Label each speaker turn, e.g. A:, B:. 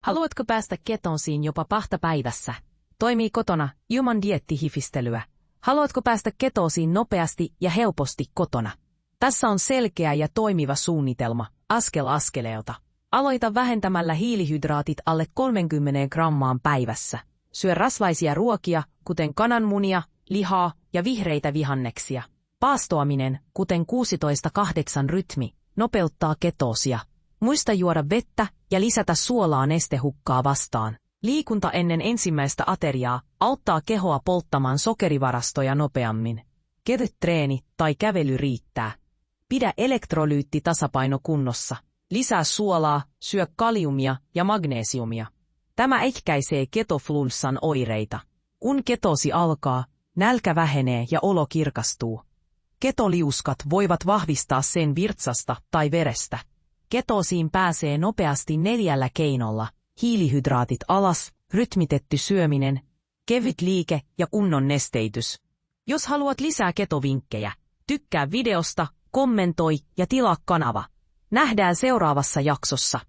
A: Haluatko päästä ketonsiin jopa 2 päivässä? Toimii kotona, ilman dieettihifistelyä. Haluatko päästä ketosiin nopeasti ja helposti kotona? Tässä on selkeä ja toimiva suunnitelma, askel askeleelta. Aloita vähentämällä hiilihydraatit alle 30 grammaan päivässä. Syö rasvaisia ruokia, kuten kananmunia, lihaa ja vihreitä vihanneksia. Paastoaminen, kuten 16-8 rytmi, nopeuttaa ketoosia. Muista juoda vettä ja lisätä suolaa nestehukkaa vastaan. Liikunta ennen ensimmäistä ateriaa auttaa kehoa polttamaan sokerivarastoja nopeammin. Kevyt treeni tai kävely riittää. Pidä elektrolyyttitasapaino kunnossa. Lisää suolaa, syö kaliumia ja magneesiumia. Tämä ehkäisee ketoflunssan oireita. Kun ketoosi alkaa, nälkä vähenee ja olo kirkastuu. Ketoliuskat voivat vahvistaa sen virtsasta tai verestä. Ketoosiin pääsee nopeasti 4 keinolla: hiilihydraatit alas, rytmitetty syöminen, kevyt liike ja kunnon nesteitys. Jos haluat lisää ketovinkkejä, tykkää videosta, kommentoi ja tilaa kanava. Nähdään seuraavassa jaksossa.